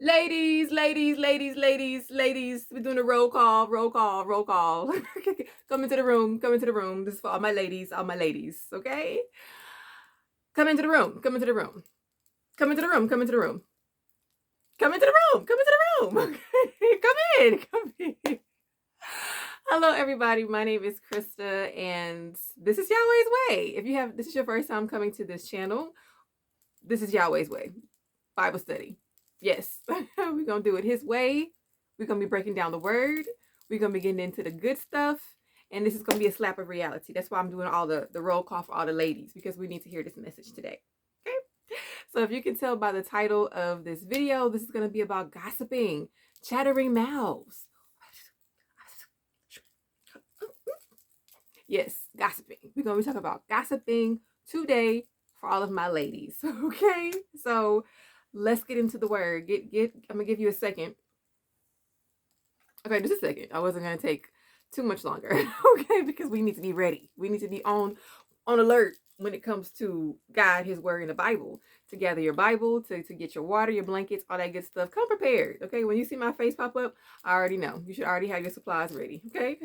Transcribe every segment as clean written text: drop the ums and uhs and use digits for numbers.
Ladies. We're doing a roll call. Come into the room. This is for all my ladies, okay? Come into the room. Come into the room. Come into the room. Come into the room. Come into the room. Come into the room. Okay. Come in. Hello, everybody. My name is Krista, and this is Yahweh's Way. If this is your first time coming to this channel, this is Yahweh's Way. Bible study. Yes, we're going to do it His way. We're going to be breaking down the word. We're going to be getting into the good stuff. And this is going to be a slap of reality. That's why I'm doing all the roll call for all the ladies, because we need to hear this message today. Okay? So if you can tell by the title of this video, this is going to be about gossiping, chattering mouths. Yes, gossiping. We're going to be talking about gossiping today for all of my ladies. Okay? So let's get into the word. I'm gonna give you a second. Okay, just a second. I wasn't gonna take too much longer. Okay, because we need to be ready. We need to be on alert when it comes to God, His word, and the Bible. To gather your Bible, to get your water, your blankets, all that good stuff. Come prepared. Okay, when you see my face pop up, I already know. You should already have your supplies ready. Okay.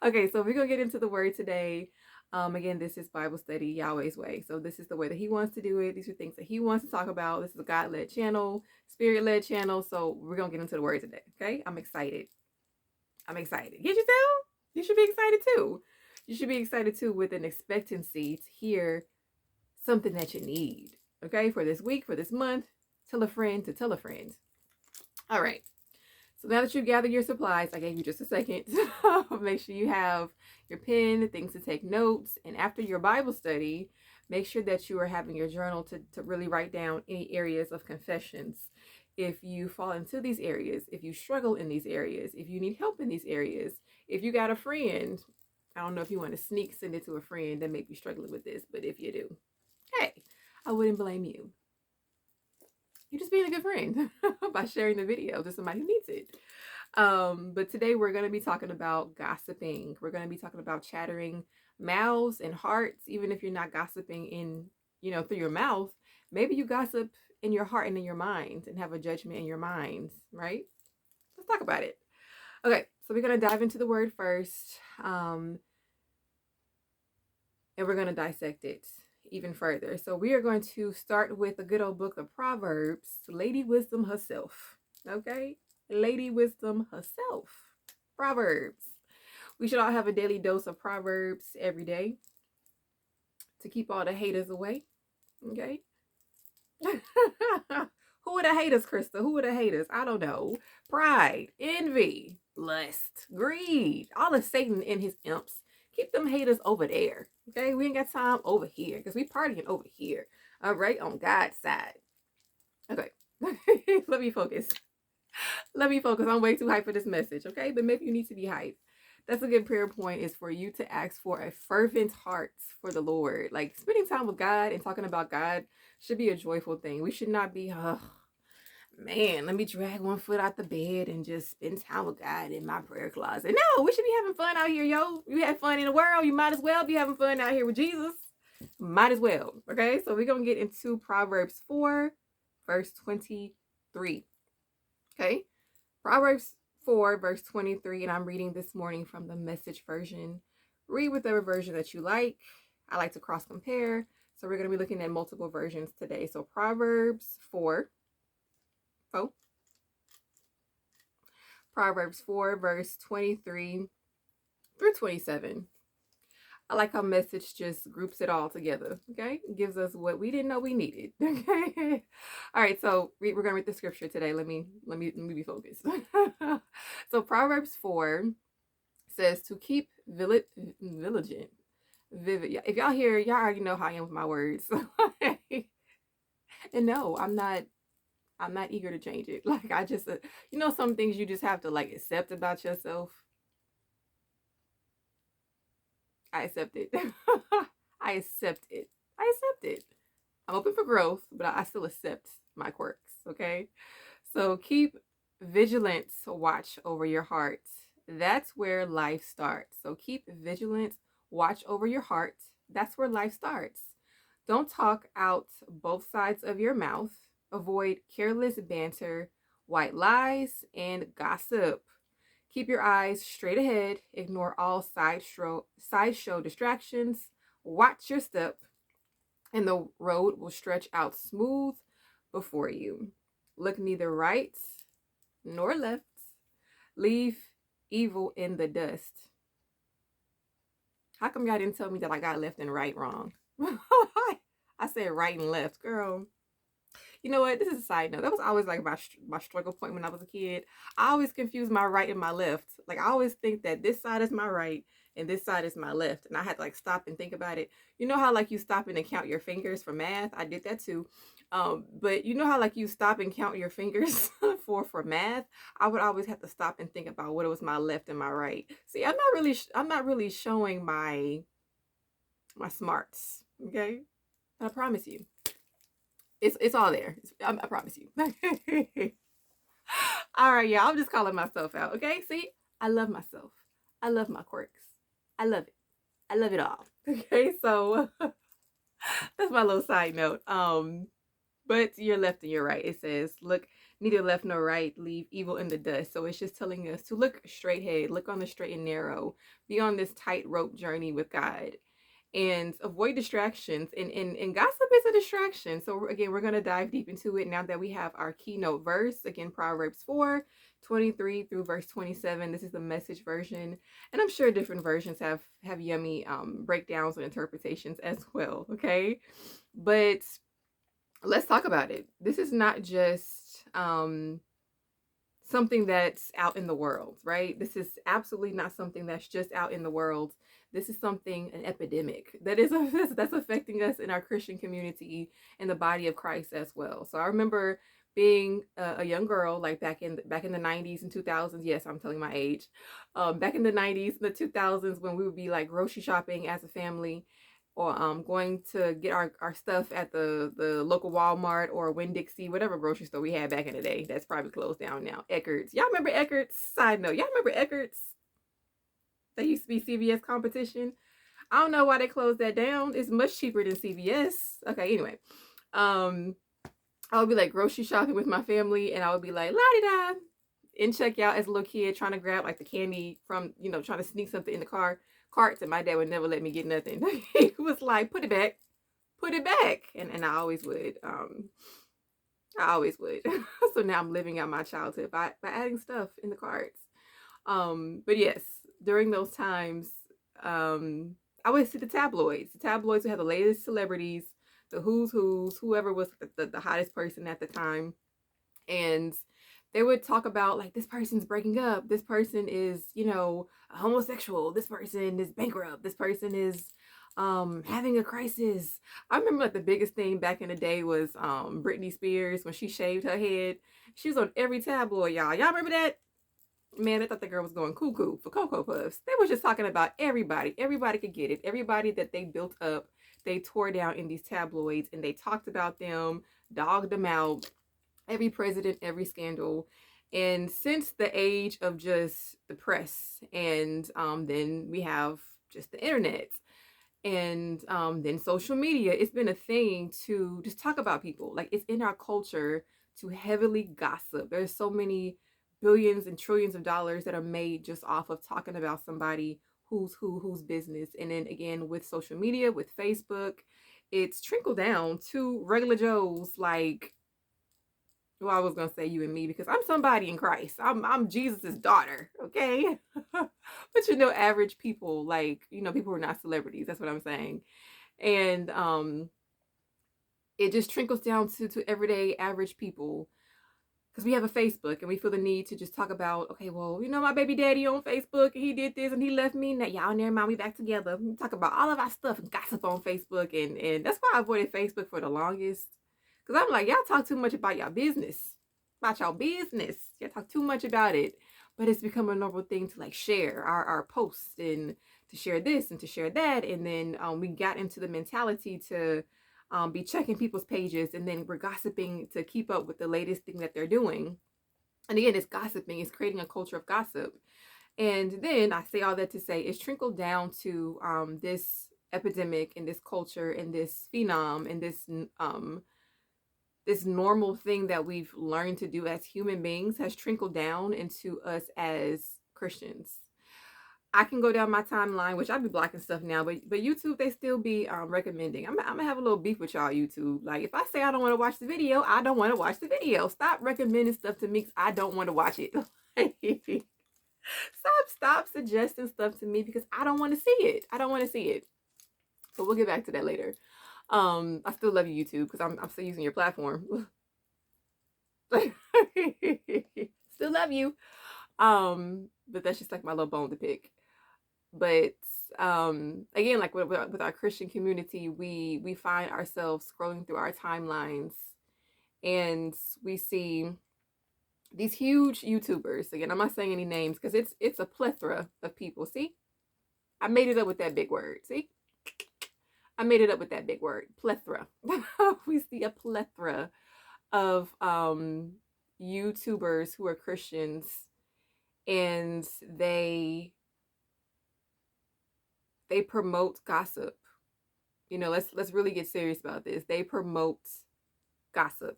Okay, so we're gonna get into the word today. Again, this is Bible study Yahweh's way. So this is the way that He wants to do it. These are things that He wants to talk about. This is a God-led channel, Spirit-led channel. So we're gonna get into the word today. Okay, I'm excited. Can't you tell? You should be excited too. You should be excited too, with an expectancy to hear something that you need. Okay, for this week, for this month. Tell a friend to tell a friend. All right. So now that you gather your supplies, I gave you just a second. Make sure you have your pen, things to take notes. And after your Bible study, make sure that you are having your journal to really write down any areas of confessions. If you fall into these areas, if you struggle in these areas, if you need help in these areas, if you got a friend, I don't know if you want to send it to a friend that may be struggling with this, but if you do, hey, I wouldn't blame you. You're just being a good friend by sharing the video to somebody who needs it. But today we're going to be talking about gossiping. We're going to be talking about chattering mouths and hearts. Even if you're not gossiping through your mouth, maybe you gossip in your heart and in your mind and have a judgment in your mind, right? Let's talk about it. Okay, so we're going to dive into the word first, and we're going to dissect it even further. So we are going to start with the good old book of Proverbs, Lady Wisdom herself. Okay? Lady Wisdom herself. Proverbs. We should all have a daily dose of Proverbs every day to keep all the haters away. Okay? Who are the haters, Krista? Who are the haters? I don't know. Pride, envy, lust, greed, all of Satan and his imps. Keep them haters over there. Okay, we ain't got time over here because we partying over here. All right, on God's side. Okay, let me focus. I'm way too hyped for this message. Okay, but maybe you need to be hyped. That's a good prayer point, is for you to ask for a fervent heart for the Lord. Like, spending time with God and talking about God should be a joyful thing. We should not be, man, let me drag one foot out the bed and just spend time with God in my prayer closet. No, we should be having fun out here, yo. You have fun in the world, you might as well be having fun out here with Jesus. Might as well. Okay, so we're going to get into Proverbs 4, verse 23. Okay, Proverbs 4, verse 23, and I'm reading this morning from the Message version. Read whatever version that you like. I like to cross compare, so we're going to be looking at multiple versions today. So Proverbs 4. Proverbs 4, verse 23 through 27. I like how Message just groups it all together, okay? It gives us what we didn't know we needed, okay? All right, so we're going to read the scripture today. Let me be focused. So Proverbs 4 says to keep vigilant. Vivid. If y'all hear, y'all already know how I am with my words. And no, I'm not eager to change it. Like, I just, some things you just have to, like, accept about yourself. I accept it. I accept it. I'm open for growth, but I still accept my quirks, okay? So keep vigilant, watch over your heart. That's where life starts. So keep vigilant, watch over your heart. That's where life starts. Don't talk out both sides of your mouth. Avoid careless banter, white lies, and gossip. Keep your eyes straight ahead. Ignore all sideshow distractions. Watch your step, and the road will stretch out smooth before you. Look neither right nor left. Leave evil in the dust. How come y'all didn't tell me that I got left and right wrong? I said right and left, girl. You know what? This is a side note. That was always like my struggle point when I was a kid. I always confuse my right and my left. Like I always think that this side is my right and this side is my left, and I had to like stop and think about it. You know how like you stop and count your fingers for math? I did that too. But you know how like you stop and count your fingers for math? I would always have to stop and think about what it was my left and my right. See, I'm not really showing my smarts. Okay, I promise you. It's all there. I promise you. All right, y'all. I'm just calling myself out. Okay. See, I love myself. I love my quirks. I love it. I love it all. Okay. So that's my little side note. But your left and your right. It says, look neither left nor right, leave evil in the dust. So it's just telling us to look straight ahead, look on the straight and narrow, be on this tightrope journey with God, and avoid distractions. And gossip is a distraction. So again, we're going to dive deep into it now that we have our keynote verse. Again, Proverbs 4:23 through verse 27. This is the Message version, and I'm sure different versions have yummy breakdowns and interpretations as well. Okay, but let's talk about it. This is not just something that's out in the world, right? This is absolutely not something that's just out in the world. This is something, an epidemic that is that's affecting us in our Christian community and the body of Christ as well. So I remember being a young girl, like back in the 90s and 2000s. Yes, I'm telling my age. Back in the 90s and the 2000s, when we would be like grocery shopping as a family, or going to get our stuff at the local Walmart or Winn-Dixie, whatever grocery store we had back in the day. That's probably closed down now. Eckerd's. Y'all remember Eckerd's? Side note, y'all remember Eckerd's? That used to be CVS competition. I don't know why they closed that down. It's much cheaper than CVS. Okay, anyway. I would be like grocery shopping with my family, and I would be like, la-di-da, in checkout as a little kid, trying to grab like the candy from, trying to sneak something in the carts, and my dad would never let me get nothing. He was like, put it back. And I always would. So now I'm living out my childhood by adding stuff in the carts. But yes, during those times, I would see the tabloids. The tabloids would have the latest celebrities, the who's, whoever was the hottest person at the time. And they would talk about like, this person's breaking up, this person is, a homosexual, this person is bankrupt, this person is having a crisis. I remember like the biggest thing back in the day was Britney Spears, when she shaved her head. She was on every tabloid, y'all remember that? Man, I thought the girl was going cuckoo for Cocoa Puffs. They were just talking about everybody could get it, everybody that they built up, they tore down in these tabloids, and they talked about them, dogged them out, every president, every scandal. And since the age of just the press, and then we have just the internet, and then social media, it's been a thing to just talk about people. Like, it's in our culture to heavily gossip. There's so many billions and trillions of dollars that are made just off of talking about somebody whose business. And then again, with social media, with Facebook, it's trickled down to regular Joes like, well, I was gonna say you and me, because I'm somebody in Christ. I'm Jesus's daughter, okay? But average people, like, people who are not celebrities. That's what I'm saying. And it just trickles down to everyday average people, because we have a Facebook and we feel the need to just talk about, okay, well, my baby daddy on Facebook, and he did this and he left me. Now y'all never mind, we back together. We talk about all of our stuff and gossip on Facebook, and that's why I avoided Facebook for the longest. Because I'm like, y'all talk too much about y'all business. Y'all talk too much about it. But it's become a normal thing to like share our posts, and to share this and to share that. And then we got into the mentality to be checking people's pages, and then we're gossiping to keep up with the latest thing that they're doing. And again, it's gossiping. It's creating a culture of gossip. And then I say all that to say it's trickled down to this epidemic and this culture and this phenom and this this normal thing that we've learned to do as human beings has trickled down into us as Christians. I can go down my timeline, which I'll be blocking stuff now, but YouTube, they still be recommending. I'm gonna have a little beef with y'all, YouTube. Like, if I say I don't want to watch the video, I don't want to watch the video. Stop recommending stuff to me 'cause I don't want to watch it. Stop suggesting stuff to me because I don't want to see it. I don't want to see it. So we'll get back to that later. I still love you, YouTube, because I'm still using your platform. Still love you. But that's just like my little bone to pick. But again, like with our Christian community, we find ourselves scrolling through our timelines and we see these huge YouTubers. Again, I'm not saying any names because it's a plethora of people. See, I made it up with that big word. See, I made it up with that big word, plethora. We see a plethora of YouTubers who are Christians, and they promote gossip. You know, let's really get serious about this. They promote gossip.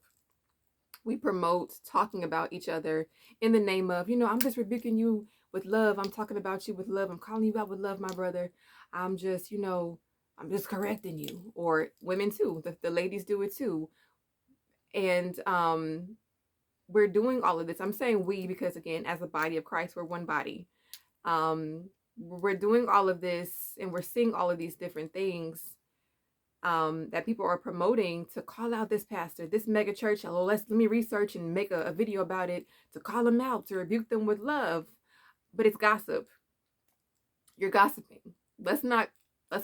We promote talking about each other in the name of, I'm just rebuking you with love. I'm talking about you with love. I'm calling you out with love, my brother. I'm just, I'm just correcting you. Or women too. The ladies do it too. And we're doing all of this. I'm saying we because, again, as a body of Christ, we're one body. We're doing all of this and we're seeing all of these different things that people are promoting to call out this pastor, this mega church. Oh, let me research and make a video about it to call them out, to rebuke them with love. But it's gossip. You're gossiping. Let's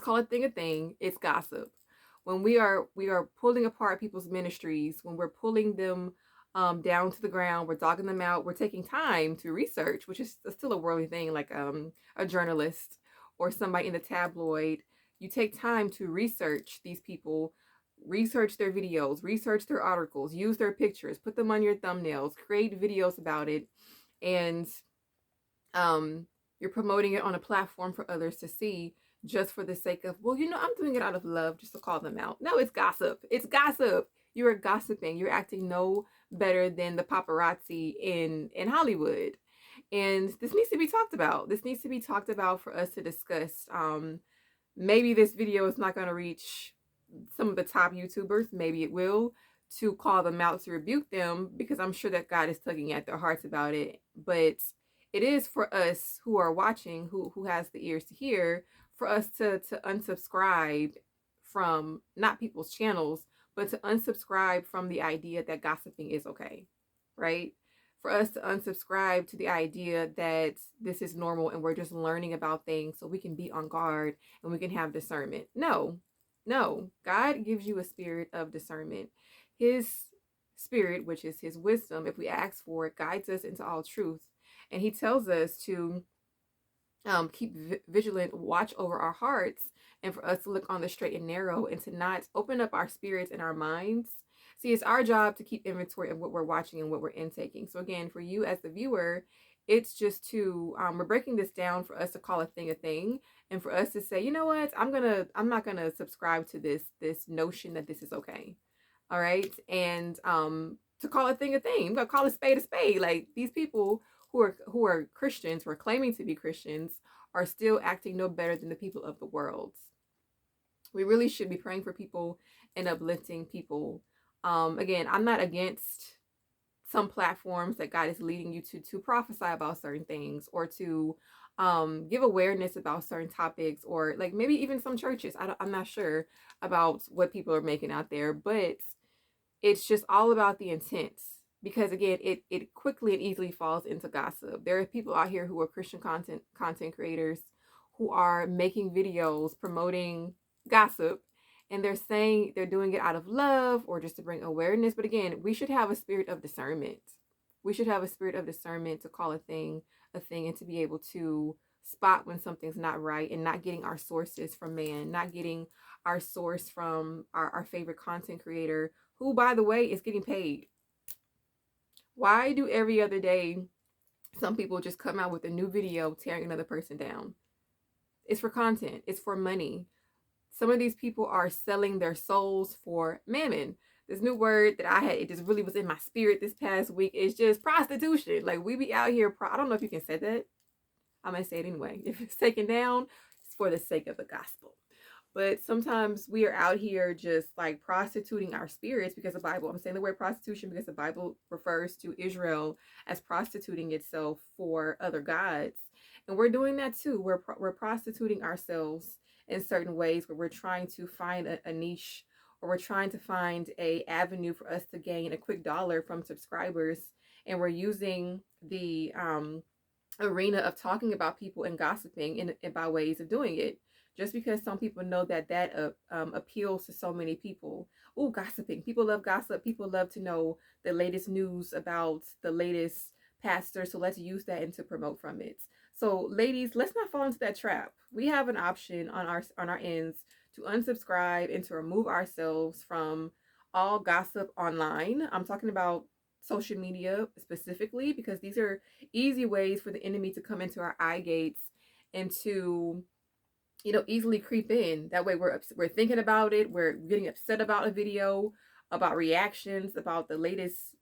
call a thing. It's gossip. When we are pulling apart people's ministries, when we're pulling them down to the ground, we're dogging them out, we're taking time to research, which is still a worldly thing, like a journalist or somebody in the tabloid. You take time to research these people, research their videos, research their articles, use their pictures, put them on your thumbnails, create videos about it, and you're promoting it on a platform for others to see just for the sake of, well, I'm doing it out of love just to call them out. No, it's gossip. It's gossip. You are gossiping. You're acting no better than the paparazzi in Hollywood. And this needs to be talked about. This needs to be talked about for us to discuss. Maybe this video is not going to reach some of the top YouTubers. Maybe it will, to call them out, to rebuke them, because I'm sure that God is tugging at their hearts about it. But it is for us who are watching, who has the ears to hear, for us to unsubscribe from not people's channels, but to unsubscribe from the idea that gossiping is okay, right? For us to unsubscribe to the idea that this is normal and we're just learning about things so we can be on guard and we can have discernment. No. God gives you a spirit of discernment. His spirit, which is his wisdom, if we ask for it, guides us into all truth. And he tells us to keep vigilant, watch over our hearts, and for us to look on the straight and narrow and to not open up our spirits and our minds. See, it's our job to keep inventory of what we're watching and what we're intaking. So again, for you as the viewer, it's just to, we're breaking this down for us to call a thing, and for us to say, you know what, I'm not gonna subscribe to this notion that this is okay. All right. And to call a thing, I'm gonna call a spade. Like, these people who are Christians, who are claiming to be Christians, are still acting no better than the people of the world. We really should be praying for people and uplifting people. Again, I'm not against some platforms that God is leading you to prophesy about certain things, or to give awareness about certain topics, or like maybe even some churches. I'm not sure about what people are making out there, but it's just all about the intent. Because again, it quickly and easily falls into gossip. There are people out here who are Christian content creators who are making videos promoting gossip, and they're saying they're doing it out of love or just to bring awareness. But again, we should have a spirit of discernment. We should have a spirit of discernment to call a thing, and to be able to spot when something's not right, and not getting our sources from man, not getting our source from our favorite content creator, who, by the way, is getting paid. Why do every other day some people just come out with a new video tearing another person down? It's for content. It's for money. some of these people are selling their souls for mammon. This new word that I had, it just really was in my spirit this past week. It's just prostitution. Like, we be out here, I don't know if you can say that. I'm going to say it anyway. If it's taken down, it's for the sake of the gospel. But sometimes we are out here just like prostituting our spirits because the Bible, I'm saying the word prostitution because the Bible refers to Israel as prostituting itself for other gods. And we're doing that too. We're prostituting ourselves in certain ways where we're trying to find a niche, or we're trying to find a avenue for us to gain a quick dollar from subscribers. And we're using the arena of talking about people and gossiping in by ways of doing it, just because some people know that appeals to so many people. Oh, gossiping, people love gossip, people love to know the latest news about the latest pastor, so let's use that and to promote from it. So ladies, let's not fall into that trap. We have an option on our ends to unsubscribe and to remove ourselves from all gossip online. I'm talking about social media specifically, because these are easy ways for the enemy to come into our eye gates and to, easily creep in. That way we're thinking about it, we're getting upset about a video, about reactions, about the latest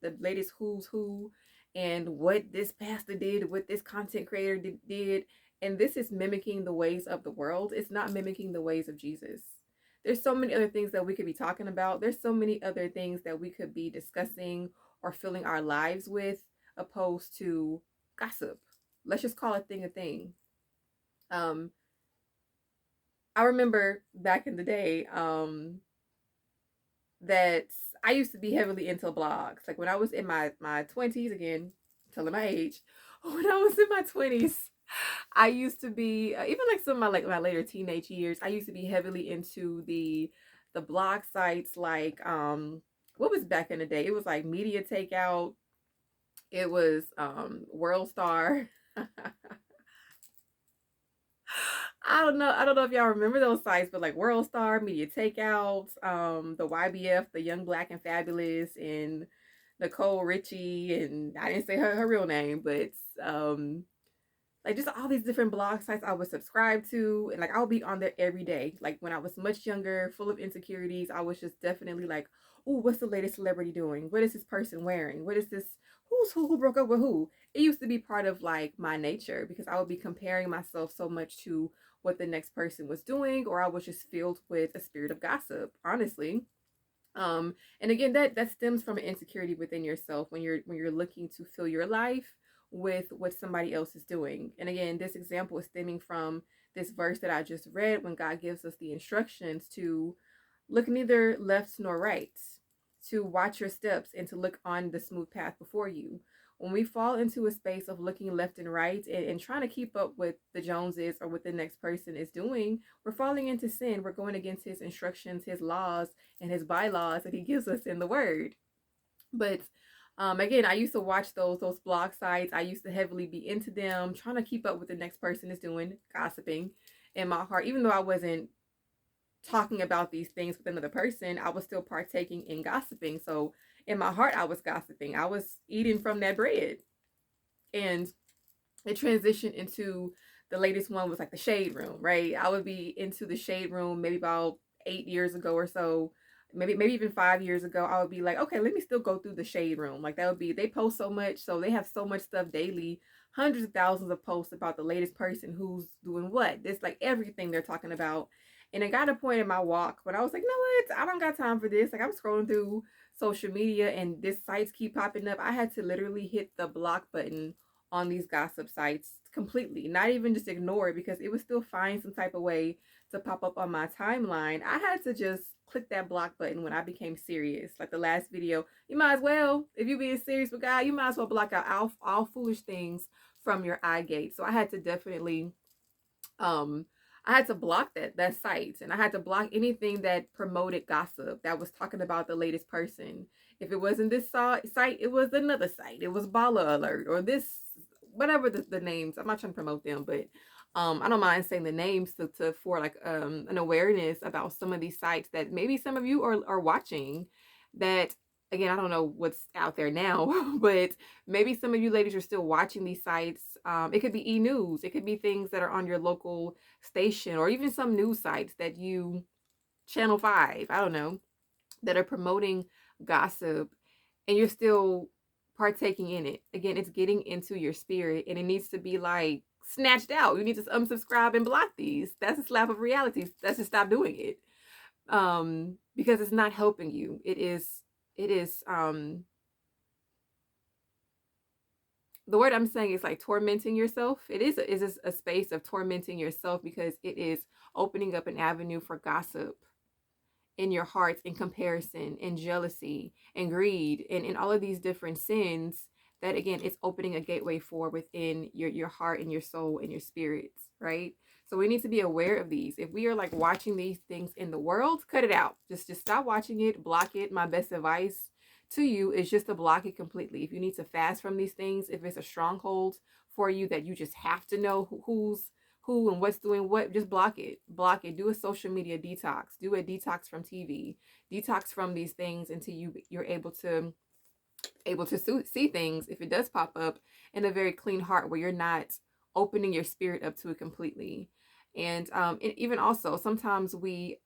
who's who, and what this pastor did, what this content creator did. And this is mimicking the ways of the world. It's not mimicking the ways of Jesus. There's so many other things that we could be talking about. There's so many other things that we could be discussing or filling our lives with, opposed to gossip. Let's just call a thing a thing. I remember back in the day that I used to be heavily into blogs. Like when I was in my 20s, again, telling my age, when I was in my 20s, I used to be, even like some of my later teenage years, I used to be heavily into the blog sites like, what was back in the day? It was like Media Takeout. It was World Star. I don't know if y'all remember those sites, but like World Star, Media Takeout, the YBF, the Young Black and Fabulous, and Nicole Richie, and I didn't say her real name, but like just all these different blog sites I would subscribe to, and like I would be on there every day. Like when I was much younger, full of insecurities, I was just definitely like, oh, what's the latest celebrity doing? What is this person wearing? What is this? Who's who broke up with who? It used to be part of like my nature, because I would be comparing myself so much to what the next person was doing, or I was just filled with a spirit of gossip, honestly. And again, that stems from an insecurity within yourself when you're looking to fill your life with what somebody else is doing. And again, this example is stemming from this verse that I just read, when God gives us the instructions to look neither left nor right, to watch your steps, and to look on the smooth path before you. When we fall into a space of looking left and right, and trying to keep up with the Joneses or what the next person is doing, we're falling into sin. We're going against his instructions, his laws, and his bylaws that he gives us in the word. But again, I used to watch those blog sites. I used to heavily be into them, trying to keep up with the next person is doing, gossiping in my heart. Even though I wasn't talking about these things with another person, I was still partaking in gossiping. So in my heart, I was gossiping. I was eating from that bread. And it transitioned into, the latest one was like the shade room, right? I would be into the shade room maybe about 8 years ago or so, maybe even 5 years ago. I would be like, okay, let me still go through the shade room. Like that would be, they post so much, so they have so much stuff daily, hundreds of thousands of posts about the latest person who's doing what. This like everything they're talking about. And it got a point in my walk when I was like, no, what? I don't got time for this. Like I'm scrolling through social media and this sites keep popping up. I had to literally hit the block button on these gossip sites completely, not even just ignore it, because it would still find some type of way to pop up on my timeline. I had to just click that block button when I became serious. Like the last video, you might as well, if you're being serious with God, you might as well block out all foolish things from your eye gate. So I had to definitely I had to block that site, and I had to block anything that promoted gossip, that was talking about the latest person. If it wasn't this site, it was another site. It was Bala Alert or this, whatever the names. I'm not trying to promote them, but I don't mind saying the names to for like an awareness about some of these sites that maybe some of you are watching. That again, I don't know what's out there now, but maybe some of you ladies are still watching these sites. It could be e-news. It could be things that are on your local station, or even some news sites that you Channel 5, I don't know, that are promoting gossip, and you're still partaking in it. Again, it's getting into your spirit, and it needs to be like snatched out. You need to unsubscribe and block these. That's a slap of reality. Let's just stop doing it. Because it's not helping you. It is the word I'm saying is like tormenting yourself. It is a space of tormenting yourself, because it is opening up an avenue for gossip in your hearts, in comparison, in jealousy, and greed, and in all of these different sins that, again, it's opening a gateway for within your heart and your soul and your spirits, right? So we need to be aware of these. If we are like watching these things in the world, cut it out. Just stop watching it, block it. My best advice to you is just to block it completely. If you need to fast from these things, if it's a stronghold for you that you just have to know who's who and what's doing what, just block it. Block it. Do a social media detox. Do a detox from TV. Detox from these things until you're able to see things, if it does pop up, in a very clean heart, where you're not opening your spirit up to it completely. And even also, sometimes we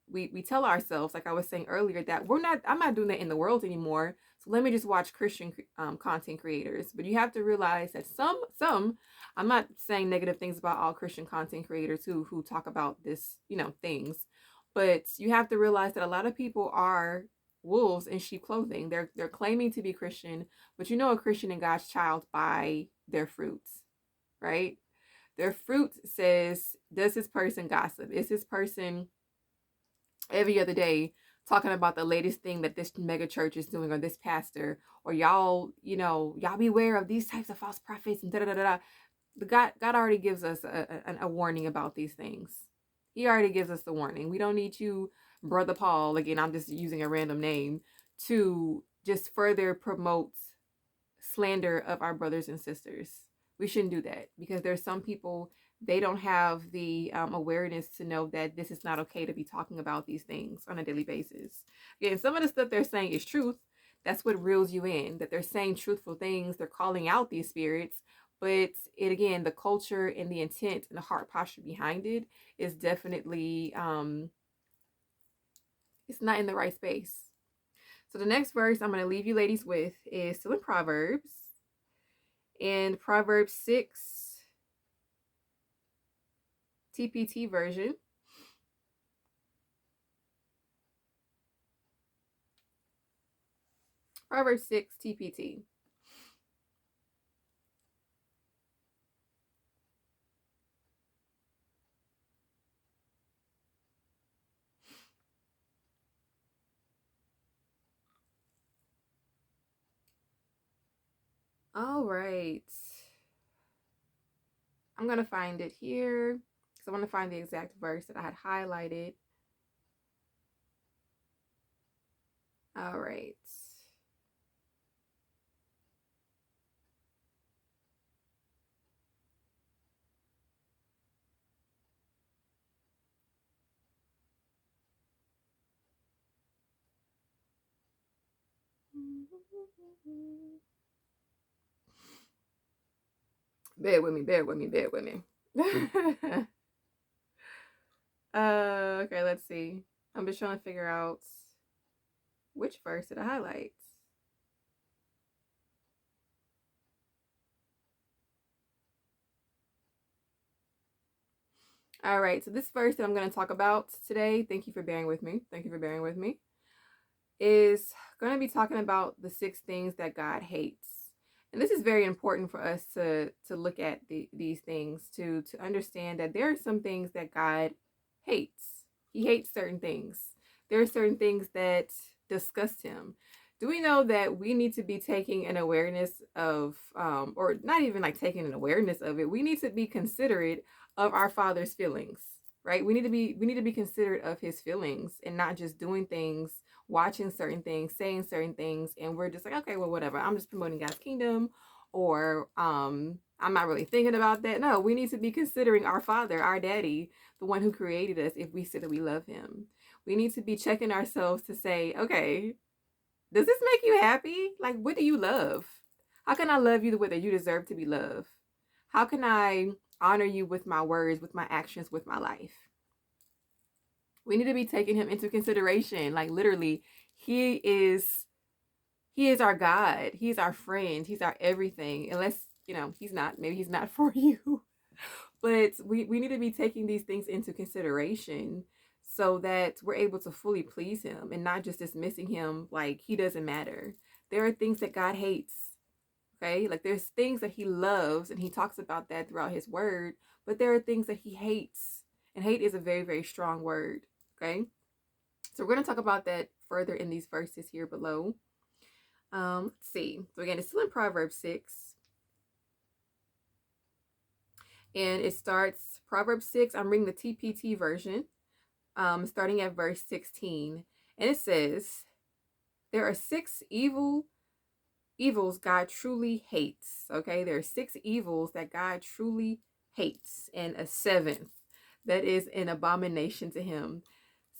tell ourselves, like I was saying earlier, that I'm not doing that in the world anymore, so let me just watch Christian content creators. But you have to realize that some I'm not saying negative things about all Christian content creators who talk about this, things, but you have to realize that a lot of people are wolves in sheep clothing. They're claiming to be Christian, but a Christian and God's child by their fruits, right? Their fruit says, does this person gossip? Is this person every other day talking about the latest thing that this mega church is doing, or this pastor, or y'all beware of these types of false prophets and da da da da. God already gives us a warning about these things. He already gives us the warning. We don't need you, Brother Paul, again, I'm just using a random name, to just further promote slander of our brothers and sisters. We shouldn't do that, because there's some people, they don't have the awareness to know that this is not okay to be talking about these things on a daily basis. Again, some of the stuff they're saying is truth. That's what reels you in, that they're saying truthful things. They're calling out these spirits. But again, the culture and the intent and the heart posture behind it is definitely, it's not in the right space. So the next verse I'm going to leave you ladies with is still in Proverbs. In Proverbs 6 TPT version. Proverbs 6 TPT. All right. I'm going to find it here, because I want to find the exact verse that I had highlighted. All right. Bear with me, bear with me, bear with me. Okay, let's see. I'm just trying to figure out which verse did I highlight. All right, so this verse that I'm going to talk about today, thank you for bearing with me. Thank you for bearing with me. Is going to be talking about the 6 things that God hates. And this is very important for us to look at these things, to understand that there are some things that God hates. He hates certain things. There are certain things that disgust him. Do we know that we need to be taking an awareness of, or not even like taking an awareness of it, we need to be considerate of our Father's feelings, right? We need to be considerate of his feelings, and not just doing things, watching certain things, saying certain things, and we're just like, okay, well, whatever, I'm just promoting God's kingdom, or I'm not really thinking about that. No, we need to be considering our Father, our Daddy, the one who created us, if we say that we love him. We need to be checking ourselves to say, okay, does this make you happy? Like, what do you love? How can I love you the way that you deserve to be loved? How can I honor you with my words, with my actions, with my life? We need to be taking him into consideration. Like literally, he is he is our God. He's our friend. He's our everything. Unless, he's not. Maybe he's not for you. But we need to be taking these things into consideration so that we're able to fully please him and not just dismissing him like he doesn't matter. There are things that God hates. Okay? Like there's things that he loves, and he talks about that throughout his word, but there are things that he hates. And hate is a very, very strong word. Okay? So we're going to talk about that further in these verses here below. Let's see. So again, it's still in Proverbs 6. And it starts, Proverbs 6, I'm reading the TPT version, starting at verse 16. And it says, there are 6 evils God truly hates. Okay, there are 6 evils that God truly hates, and a 7th that is an abomination to him.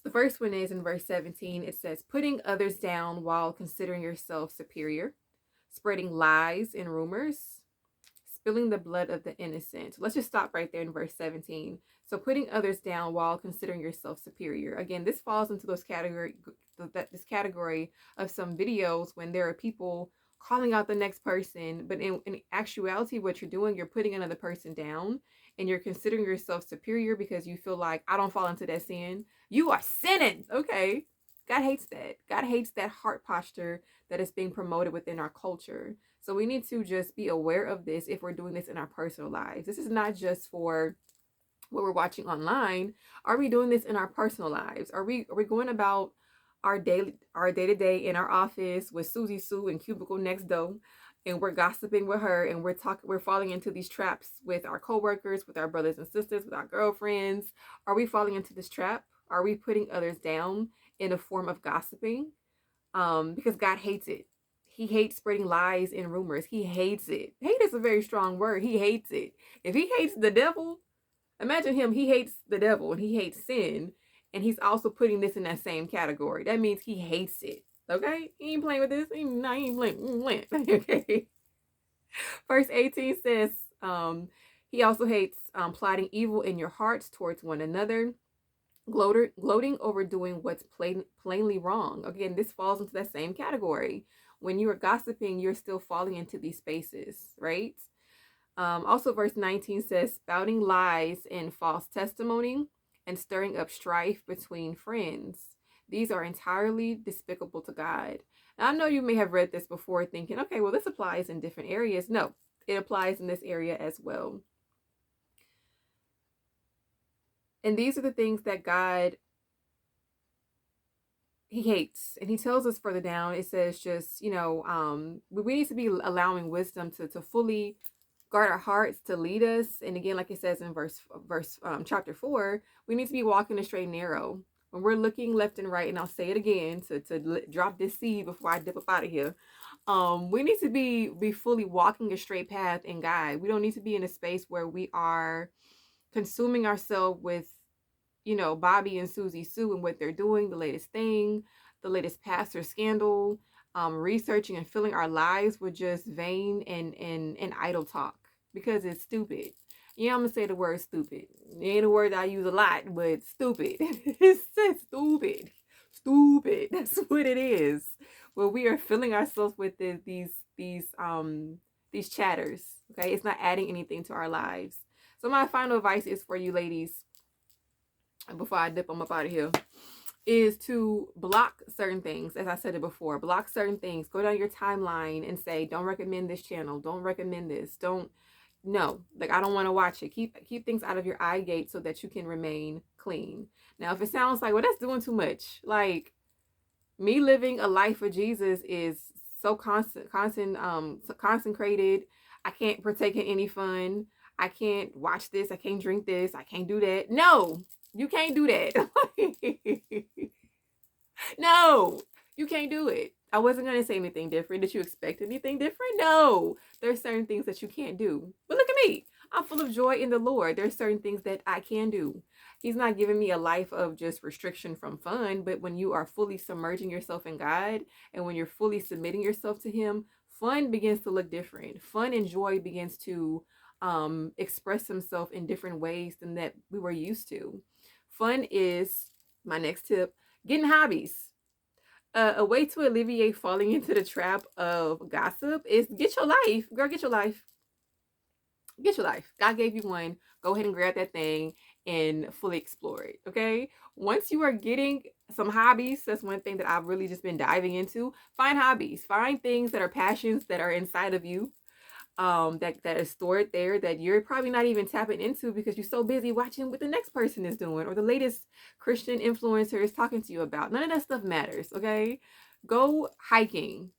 The first one is in verse 17. It says, putting others down while considering yourself superior, spreading lies and rumors, spilling the blood of the innocent. Let's just stop right there in verse 17. So putting others down while considering yourself superior. Again, this falls into this category of some videos when there are people calling out the next person, but in actuality, what you're doing, you're putting another person down, and you're considering yourself superior because you feel like, I don't fall into that sin. You are sinning. Okay. God hates that. God hates that heart posture that is being promoted within our culture. So we need to just be aware of this if we're doing this in our personal lives. This is not just for what we're watching online. Are we doing this in our personal lives? Are we going about our day-to-day in our office with Susie Sue and cubicle next door, and we're gossiping with her, and we're falling into these traps with our coworkers, with our brothers and sisters, with our girlfriends? Are we falling into this trap? Are we putting others down in a form of gossiping? Because God hates it. He hates spreading lies and rumors. He hates it. Hate is a very strong word. He hates it. If he hates the devil, imagine him. He hates the devil and he hates sin. And he's also putting this in that same category. That means he hates it. Okay? He ain't playing with this. He ain't playing. Okay. Verse 18 says, he also hates plotting evil in your hearts towards one another, gloating over doing what's plainly wrong. Again, this falls into that same category. When you are gossiping, you're still falling into these spaces, right? Also, verse 19 says, spouting lies and false testimony and stirring up strife between friends. These are entirely despicable to God. Now, I know you may have read this before thinking, okay, well, this applies in different areas. No, it applies in this area as well. And these are the things that God, he hates. And he tells us further down, it says just, we need to be allowing wisdom to fully guard our hearts, to lead us. And again, like it says in chapter 4, we need to be walking the straight and narrow. When we're looking left and right, and I'll say it again to drop this seed before I dip up out of here. We need to be fully walking a straight path in God. We don't need to be in a space where we are consuming ourselves with, Bobby and Susie Sue and what they're doing, the latest thing, the latest pastor scandal, researching and filling our lives with just vain and idle talk, because it's stupid. Yeah, I'm gonna say the word stupid. It ain't a word I use a lot, but stupid. It's stupid. Stupid. That's what it is. Well, we are filling ourselves with these chatters. Okay, it's not adding anything to our lives. So my final advice is for you ladies, before I dip them up out of here, is to block certain things. As I said it before, block certain things. Go down your timeline and say, don't recommend this channel. Don't recommend this. No, like, I don't want to watch it. Keep things out of your eye gate so that you can remain clean. Now, if it sounds like, well, that's doing too much, like, me living a life for Jesus is so consecrated. I can't partake in any fun. I can't watch this. I can't drink this. I can't do that. No, you can't do that. No, you can't do it. I wasn't going to say anything different. Did you expect anything different? No, there's certain things that you can't do. But look at me. I'm full of joy in the Lord. There's certain things that I can do. He's not giving me a life of just restriction from fun, but when you are fully submerging yourself in God, and when you're fully submitting yourself to him, fun begins to look different. Fun and joy begins to express himself in different ways than that we were used to. Fun is My next tip, getting hobbies. A way to alleviate falling into the trap of gossip is get your life. Girl, get your life. Get your life. God gave you one. Go ahead and grab that thing and fully explore it. Okay. Once you are getting some hobbies, that's one thing that I've really just been diving into. Find hobbies. Find things that are passions that are inside of you, that is stored there that you're probably not even tapping into because you're so busy watching what the next person is doing or the latest Christian influencer is talking to you about. None of that stuff matters. Okay. Go hiking,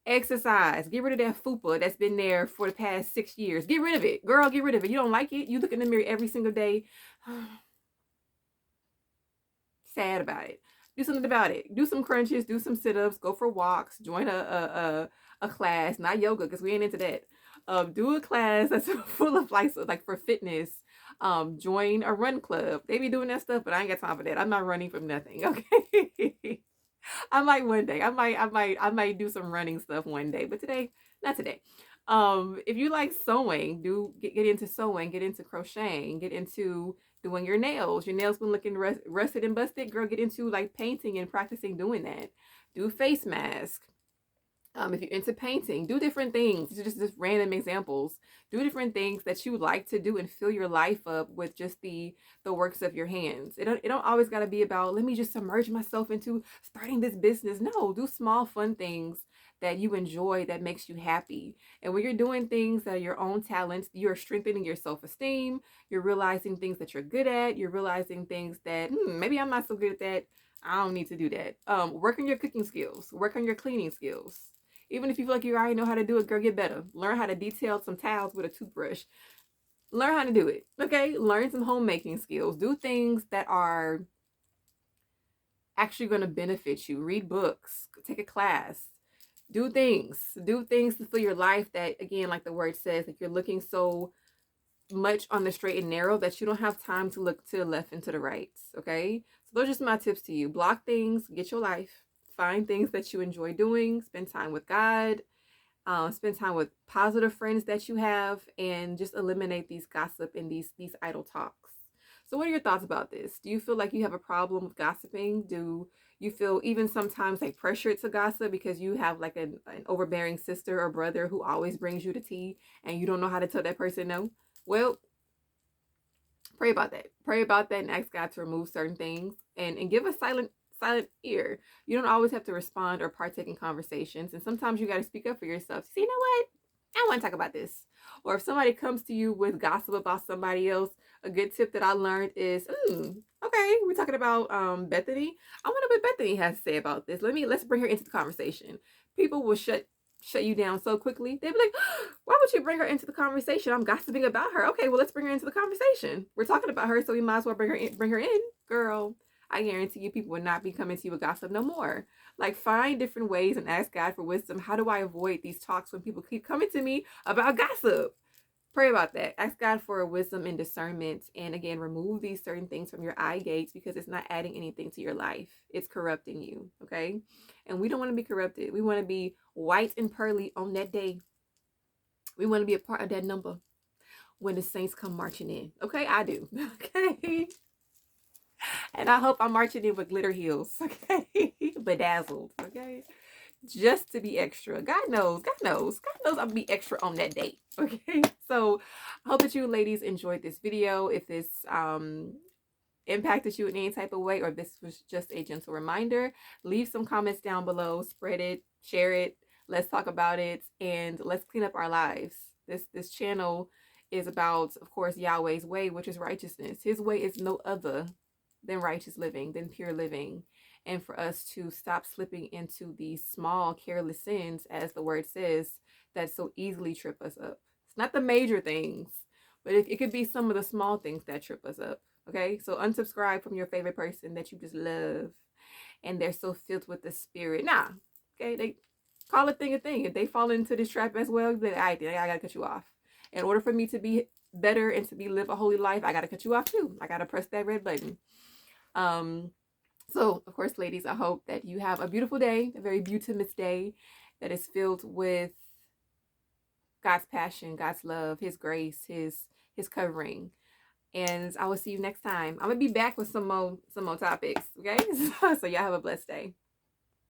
exercise, get rid of that fupa that's been there for the past 6 years. Get rid of it. Girl, get rid of it. You don't like it. You look in the mirror every single day. Sad about it. Do something about it. Do some crunches, do some sit-ups, go for walks, join a class, not yoga, because we ain't into that. Do a class that's full of like for fitness. Join a run club. They be doing that stuff, but I ain't got time for that. I'm not running from nothing. Okay. I might one day. I might do some running stuff one day, but today, not today. If you like sewing, get into sewing, get into crocheting, get into doing your nails. Your nails been looking rusted and busted, girl. Get into like painting and practicing doing that. Do face mask. If you're into painting, do different things. These are just random examples. Do different things that you like to do and fill your life up with just the works of your hands. It don't always got to be about, let me just submerge myself into starting this business. No, do small fun things that you enjoy, that makes you happy. And when you're doing things that are your own talents, you're strengthening your self-esteem. You're realizing things that you're good at. You're realizing things that maybe I'm not so good at that. I don't need to do that. Work on your cooking skills. Work on your cleaning skills. Even if you feel like you already know how to do it, girl, get better. Learn how to detail some towels with a toothbrush. Learn how to do it. Okay? Learn some homemaking skills. Do things that are actually going to benefit you. Read books. Take a class. Do things. Do things to fill your life that, again, like the word says, that you're looking so much on the straight and narrow that you don't have time to look to the left and to the right. Okay? So those are just my tips to you. Block things. Get your life. Find things that you enjoy doing. Spend time with God. Spend time with positive friends that you have, and just eliminate these gossip and these idle talks. So what are your thoughts about this? Do you feel like you have a problem with gossiping? Do you feel even sometimes like pressured to gossip because you have like an overbearing sister or brother who always brings you the tea and you don't know how to tell that person no? Well, pray about that. Pray about that and ask God to remove certain things, and give a silent ear. You don't always have to respond or partake in conversations, and sometimes you got to speak up for yourself. See, you know what? I want to talk about this. Or if somebody comes to you with gossip about somebody else, a good tip that I learned is, okay, we're talking about Bethany. I wonder what Bethany has to say about this. Let's bring her into the conversation. People will shut you down so quickly. They'd be like, why would you bring her into the conversation? I'm gossiping about her. Okay, well, let's bring her into the conversation. We're talking about her, so we might as well bring her in. Girl, I guarantee you people will not be coming to you with gossip no more. Like, find different ways and ask God for wisdom. How do I avoid these talks when people keep coming to me about gossip? Pray about that. Ask God for wisdom and discernment. And again, remove these certain things from your eye gates because it's not adding anything to your life. It's corrupting you. Okay. And we don't want to be corrupted. We want to be white and pearly on that day. We want to be a part of that number when the saints come marching in. Okay. I do. Okay. And I hope I'm marching in with glitter heels. Okay. Bedazzled. Okay. Just to be extra. God knows I'm gonna be extra on that date. Okay. So I hope that you ladies enjoyed this video. If this impacted you in any type of way, or if this was just a gentle reminder, leave some comments down below, spread it, share it, let's talk about it, and let's clean up our lives. This channel is about, of course, Yahweh's way, which is righteousness. His way is no other than righteous living, than pure living. And for us to stop slipping into these small, careless sins, as the word says, that so easily trip us up. It's not the major things, but it could be some of the small things that trip us up. Okay, so unsubscribe from your favorite person that you just love and they're so filled with the spirit. Nah, okay, they call a thing a thing. If they fall into this trap as well, then I gotta cut you off. In order for me to be better and to live a holy life, I gotta cut you off too. I gotta press that red button. So, of course, ladies, I hope that you have a beautiful day, a very beautiful day that is filled with God's passion, God's love, His grace, His covering. And I will see you next time. I'm gonna be back with some more topics. Okay. So y'all have a blessed day.